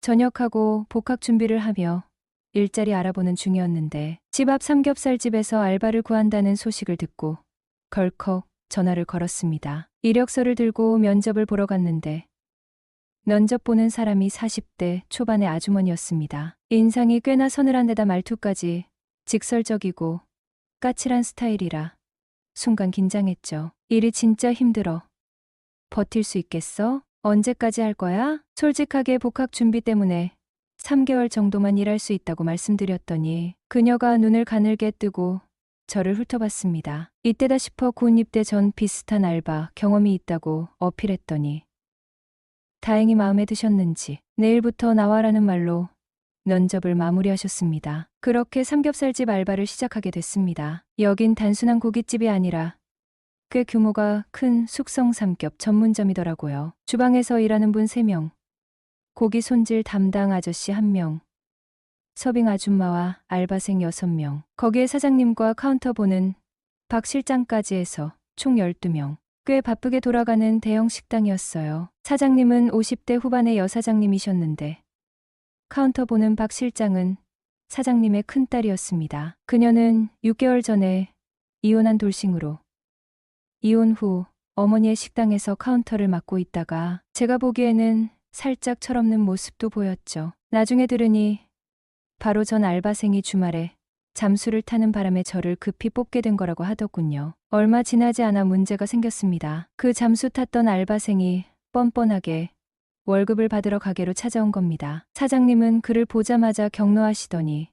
전역하고 복학 준비를 하며 일자리 알아보는 중이었는데 집 앞 삼겹살집에서 알바를 구한다는 소식을 듣고 덜컥 전화를 걸었습니다. 이력서를 들고 면접을 보러 갔는데 면접 보는 사람이 40대 초반의 아주머니였습니다. 인상이 꽤나 서늘한데다 말투까지 직설적이고 까칠한 스타일이라 순간 긴장했죠. 일이 진짜 힘들어. 버틸 수 있겠어? 언제까지 할 거야? 솔직하게 복학 준비 때문에 3개월 정도만 일할 수 있다고 말씀드렸더니 그녀가 눈을 가늘게 뜨고 저를 훑어봤습니다. 이때다 싶어 군 입대 전 비슷한 알바 경험이 있다고 어필했더니 다행히 마음에 드셨는지 내일부터 나와라는 말로 면접을 마무리하셨습니다. 그렇게 삼겹살집 알바를 시작하게 됐습니다. 여긴 단순한 고깃집이 아니라 꽤 규모가 큰 숙성 삼겹 전문점이더라고요. 주방에서 일하는 분 3명, 고기 손질 담당 아저씨 1명, 서빙 아줌마와 알바생 6명, 거기에 사장님과 카운터 보는 박 실장까지 해서 총 12명. 꽤 바쁘게 돌아가는 대형 식당이었어요. 사장님은 50대 후반의 여사장님이셨는데 카운터 보는 박 실장은 사장님의 큰딸이었습니다. 그녀는 6개월 전에 이혼한 돌싱으로 이혼 후 어머니의 식당에서 카운터를 맡고 있다가 제가 보기에는 살짝 철없는 모습도 보였죠. 나중에 들으니 바로 전 알바생이 주말에 잠수를 타는 바람에 저를 급히 뽑게 된 거라고 하더군요. 얼마 지나지 않아 문제가 생겼습니다. 그 잠수 탔던 알바생이 뻔뻔하게 월급을 받으러 가게로 찾아온 겁니다. 사장님은 그를 보자마자 격노하시더니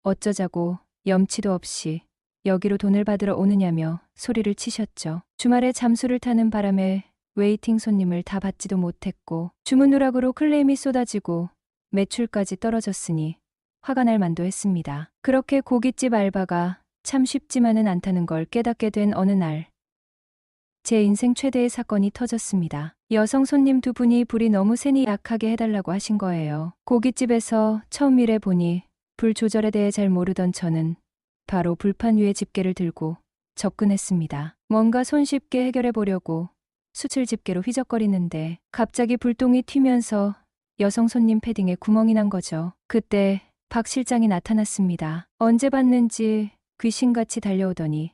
어쩌자고 염치도 없이 여기로 돈을 받으러 오느냐며 소리를 치셨죠. 주말에 잠수를 타는 바람에 웨이팅 손님을 다 받지도 못했고 주문 누락으로 클레임이 쏟아지고 매출까지 떨어졌으니 화가 날 만도 했습니다. 그렇게 고깃집 알바가 참 쉽지만은 않다는 걸 깨닫게 된 어느 날, 제 인생 최대의 사건이 터졌습니다. 여성 손님 2분이 불이 너무 세니 약하게 해달라고 하신 거예요. 고깃집에서 처음 일해 보니 불 조절에 대해 잘 모르던 저는 바로 불판 위에 집게를 들고 접근했습니다. 뭔가 손쉽게 해결해 보려고 수출 집게로 휘적거리는데 갑자기 불똥이 튀면서 여성 손님 패딩에 구멍이 난 거죠. 그때 박 실장이 나타났습니다. 언제 봤는지 귀신같이 달려오더니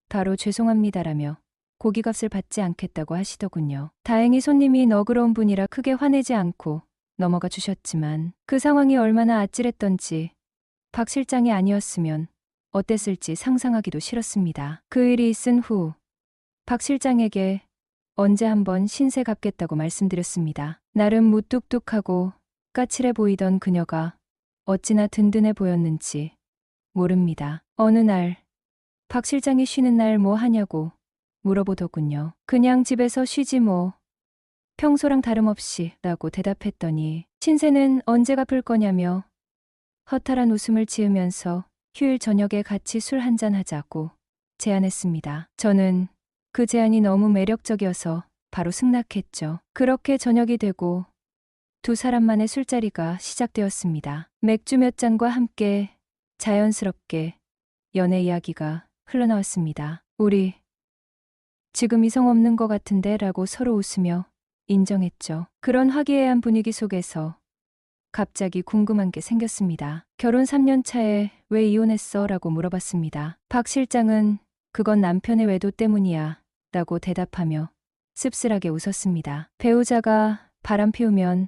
바로 죄송합니다라며 고기값을 받지 않겠다고 하시더군요. 다행히 손님이 너그러운 분이라 크게 화내지 않고 넘어가 주셨지만 그 상황이 얼마나 아찔했던지 박 실장이 아니었으면 어땠을지 상상하기도 싫었습니다. 그 일이 있은 후 박 실장에게 언제 한번 신세 갚겠다고 말씀드렸습니다. 나름 무뚝뚝하고 까칠해 보이던 그녀가 어찌나 든든해 보였는지 모릅니다. 어느 날 박 실장이 쉬는 날 뭐 하냐고 물어보더군요. 그냥 집에서 쉬지 뭐. 평소랑 다름없이 라고 대답했더니 신세는 언제 갚을 거냐며 허탈한 웃음을 지으면서 휴일 저녁에 같이 술 한잔 하자고 제안했습니다. 저는 그 제안이 너무 매력적이어서 바로 승낙했죠. 그렇게 저녁이 되고 두 사람만의 술자리가 시작되었습니다. 맥주 몇 잔과 함께 자연스럽게 연애 이야기가 흘러나왔습니다. 우리 지금 이성 없는 것 같은데 라고 서로 웃으며 인정했죠. 그런 화기애애한 분위기 속에서 갑자기 궁금한 게 생겼습니다. 결혼 3년 차에 왜 이혼했어? 라고 물어봤습니다. 박 실장은 그건 남편의 외도 때문이야 라고 대답하며 씁쓸하게 웃었습니다. 배우자가 바람 피우면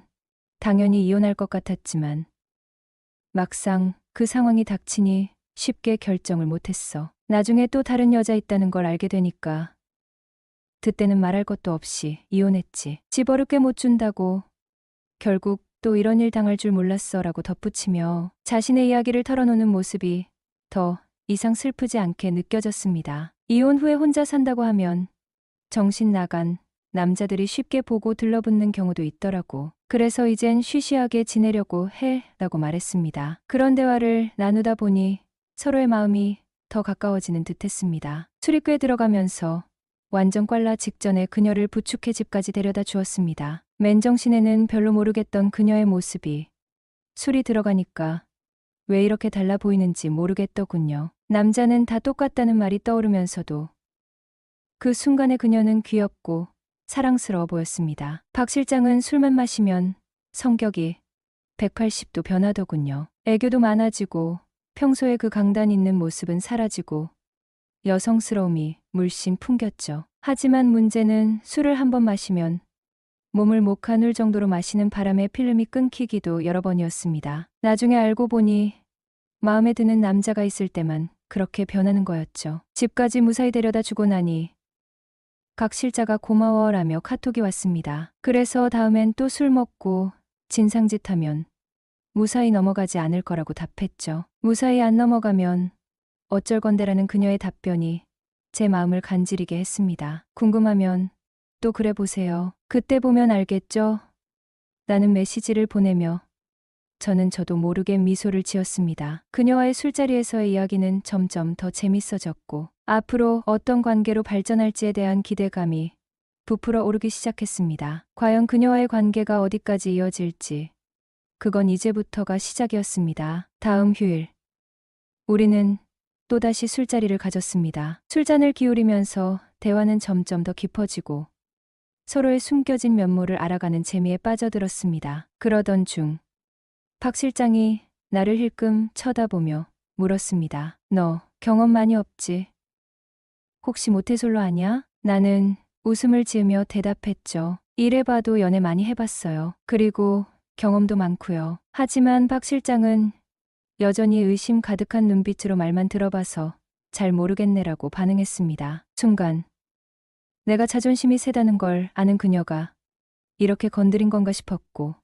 당연히 이혼할 것 같았지만 막상 그 상황이 닥치니 쉽게 결정을 못했어. 나중에 또 다른 여자 있다는 걸 알게 되니까 그때는 말할 것도 없이 이혼했지. 집 어렵게 못 준다고 결국 또 이런 일 당할 줄 몰랐어 라고 덧붙이며 자신의 이야기를 털어놓는 모습이 더 이상 슬프지 않게 느껴졌습니다. 이혼 후에 혼자 산다고 하면 정신 나간 남자들이 쉽게 보고 들러붙는 경우도 있더라고. 그래서 이젠 쉬쉬하게 지내려고 해 라고 말했습니다. 그런 대화를 나누다 보니 서로의 마음이 더 가까워지는 듯했습니다. 술이 꽤 들어가면서 완전 꽐라 직전에 그녀를 부축해 집까지 데려다 주었습니다. 맨정신에는 별로 모르겠던 그녀의 모습이 술이 들어가니까 왜 이렇게 달라 보이는지 모르겠더군요. 남자는 다 똑같다는 말이 떠오르면서도 그 순간에 그녀는 귀엽고 사랑스러워 보였습니다. 박 실장은 술만 마시면 성격이 180도 변하더군요. 애교도 많아지고 평소에 그 강단 있는 모습은 사라지고 여성스러움이 물씬 풍겼죠. 하지만 문제는 술을 한 번 마시면 몸을 못 가눌 정도로 마시는 바람에 필름이 끊기기도 여러 번이었습니다. 나중에 알고 보니 마음에 드는 남자가 있을 때만 그렇게 변하는 거였죠. 집까지 무사히 데려다 주고 나니 각 실자가 고마워라며 카톡이 왔습니다. 그래서 다음엔 또 술 먹고 진상짓하면 무사히 넘어가지 않을 거라고 답했죠. 무사히 안 넘어가면 어쩔 건데라는 그녀의 답변이 제 마음을 간지리게 했습니다. 궁금하면 또 그래 보세요. 그때 보면 알겠죠? 라는 메시지를 보내며 저도 모르게 미소를 지었습니다. 그녀와의 술자리에서의 이야기는 점점 더 재밌어졌고 앞으로 어떤 관계로 발전할지에 대한 기대감이 부풀어 오르기 시작했습니다. 과연 그녀와의 관계가 어디까지 이어질지 그건 이제부터가 시작이었습니다. 다음 휴일 우리는 또다시 술자리를 가졌습니다. 술잔을 기울이면서 대화는 점점 더 깊어지고 서로의 숨겨진 면모를 알아가는 재미에 빠져들었습니다. 그러던 중 박 실장이 나를 힐끔 쳐다보며 물었습니다. 너 경험 많이 없지? 혹시 모태솔로 아냐? 나는 웃음을 지으며 대답했죠. 이래봐도 연애 많이 해봤어요. 그리고 경험도 많고요. 하지만 박 실장은 여전히 의심 가득한 눈빛으로 말만 들어봐서 잘 모르겠네라고 반응했습니다. 순간 내가 자존심이 세다는 걸 아는 그녀가 이렇게 건드린 건가 싶었고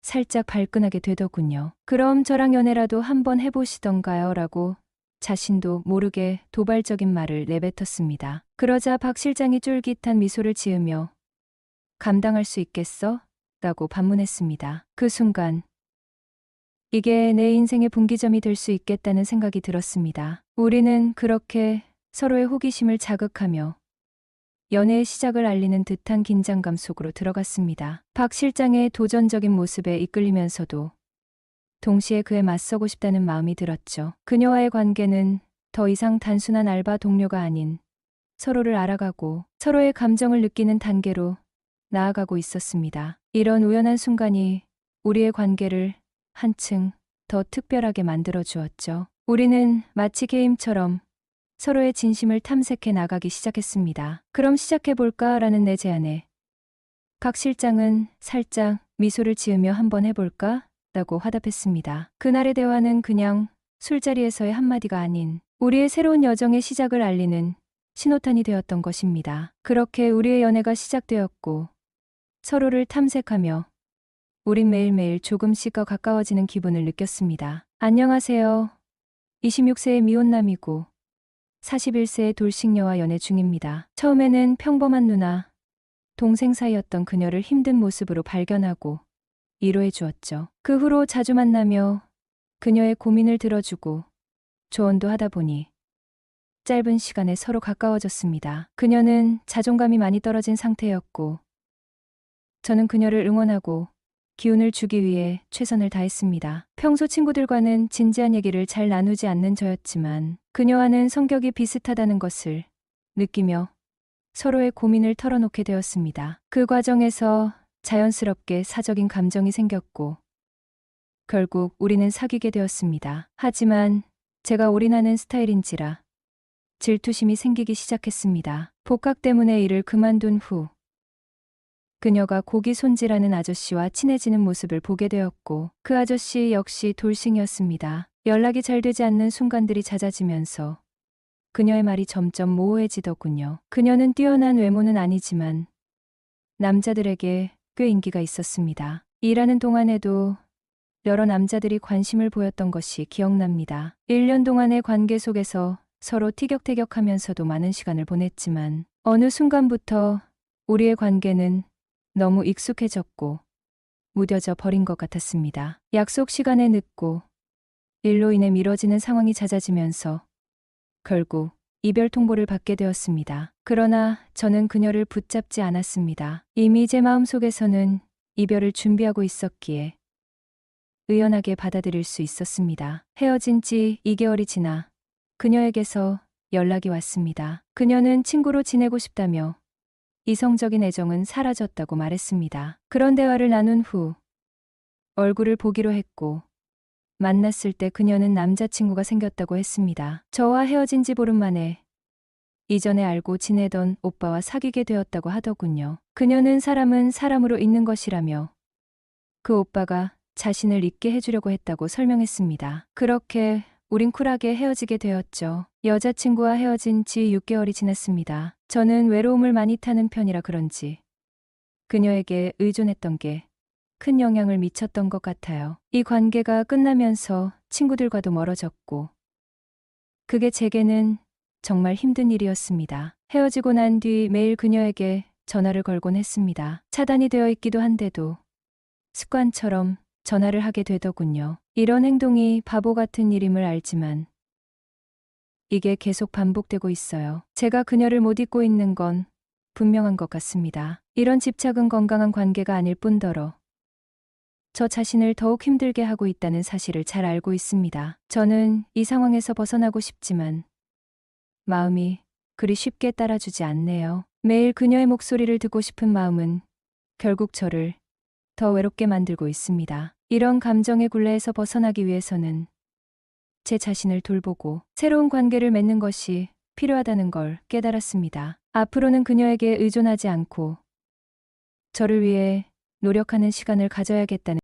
살짝 발끈하게 되더군요. 그럼 저랑 연애라도 한번 해보시던가요? 라고 자신도 모르게 도발적인 말을 내뱉었습니다. 그러자 박 실장이 쫄깃한 미소를 지으며 감당할 수 있겠어? 라고 반문했습니다. 그 순간 이게 내 인생의 분기점이 될 수 있겠다는 생각이 들었습니다. 우리는 그렇게 서로의 호기심을 자극하며 연애의 시작을 알리는 듯한 긴장감 속으로 들어갔습니다. 박 실장의 도전적인 모습에 이끌리면서도 동시에 그에 맞서고 싶다는 마음이 들었죠. 그녀와의 관계는 더 이상 단순한 알바 동료가 아닌 서로를 알아가고 서로의 감정을 느끼는 단계로 나아가고 있었습니다. 이런 우연한 순간이 우리의 관계를 한층 더 특별하게 만들어 주었죠. 우리는 마치 게임처럼 서로의 진심을 탐색해 나가기 시작했습니다. 그럼 시작해볼까? 라는 내 제안에 각 실장은 살짝 미소를 지으며 한번 해볼까? 라고 화답했습니다. 그날의 대화는 그냥 술자리에서의 한마디가 아닌 우리의 새로운 여정의 시작을 알리는 신호탄이 되었던 것입니다. 그렇게 우리의 연애가 시작되었고 서로를 탐색하며 우린 매일매일 조금씩 더 가까워지는 기분을 느꼈습니다. 안녕하세요. 26세의 미혼남이고 41세의 돌싱녀와 연애 중입니다. 처음에는 평범한 누나, 동생 사이였던 그녀를 힘든 모습으로 발견하고 위로해 주었죠. 그 후로 자주 만나며 그녀의 고민을 들어주고 조언도 하다 보니 짧은 시간에 서로 가까워졌습니다. 그녀는 자존감이 많이 떨어진 상태였고 저는 그녀를 응원하고 기운을 주기 위해 최선을 다했습니다. 평소 친구들과는 진지한 얘기를 잘 나누지 않는 저였지만 그녀와는 성격이 비슷하다는 것을 느끼며 서로의 고민을 털어놓게 되었습니다. 그 과정에서 자연스럽게 사적인 감정이 생겼고 결국 우리는 사귀게 되었습니다. 하지만 제가 올인하는 스타일인지라 질투심이 생기기 시작했습니다. 복학 때문에 일을 그만둔 후 그녀가 고기 손질하는 아저씨와 친해지는 모습을 보게 되었고 그 아저씨 역시 돌싱이었습니다. 연락이 잘 되지 않는 순간들이 잦아지면서 그녀의 말이 점점 모호해지더군요. 그녀는 뛰어난 외모는 아니지만 남자들에게 꽤 인기가 있었습니다. 일하는 동안에도 여러 남자들이 관심을 보였던 것이 기억납니다. 1년 동안의 관계 속에서 서로 티격태격하면서도 많은 시간을 보냈지만 어느 순간부터 우리의 관계는 너무 익숙해졌고 무뎌져 버린 것 같았습니다. 약속 시간에 늦고 일로 인해 미뤄지는 상황이 잦아지면서 결국 이별 통보를 받게 되었습니다. 그러나 저는 그녀를 붙잡지 않았습니다. 이미 제 마음속에서는 이별을 준비하고 있었기에 의연하게 받아들일 수 있었습니다. 헤어진 지 2개월이 지나 그녀에게서 연락이 왔습니다. 그녀는 친구로 지내고 싶다며 이성적인 애정은 사라졌다고 말했습니다. 그런 대화를 나눈 후 얼굴을 보기로 했고, 만났을 때 그녀는 남자친구가 생겼다고 했습니다. 저와 헤어진 지 보름 만에 이전에 알고 지내던 오빠와 사귀게 되었다고 하더군요. 그녀는 사람은 사람으로 있는 것이라며 그 오빠가 자신을 잊게 해주려고 했다고 설명했습니다. 그렇게 우린 쿨하게 헤어지게 되었죠. 여자친구와 헤어진 지 6개월이 지났습니다. 저는 외로움을 많이 타는 편이라 그런지 그녀에게 의존했던 게 큰 영향을 미쳤던 것 같아요. 이 관계가 끝나면서 친구들과도 멀어졌고, 그게 제게는 정말 힘든 일이었습니다. 헤어지고 난 뒤 매일 그녀에게 전화를 걸곤 했습니다. 차단이 되어 있기도 한데도 습관처럼 전화를 하게 되더군요. 이런 행동이 바보 같은 일임을 알지만 이게 계속 반복되고 있어요. 제가 그녀를 못 잊고 있는 건 분명한 것 같습니다. 이런 집착은 건강한 관계가 아닐 뿐더러 저 자신을 더욱 힘들게 하고 있다는 사실을 잘 알고 있습니다. 저는 이 상황에서 벗어나고 싶지만 마음이 그리 쉽게 따라주지 않네요. 매일 그녀의 목소리를 듣고 싶은 마음은 결국 저를 더 외롭게 만들고 있습니다. 이런 감정의 굴레에서 벗어나기 위해서는 제 자신을 돌보고 새로운 관계를 맺는 것이 필요하다는 걸 깨달았습니다. 앞으로는 그녀에게 의존하지 않고 저를 위해 노력하는 시간을 가져야겠다는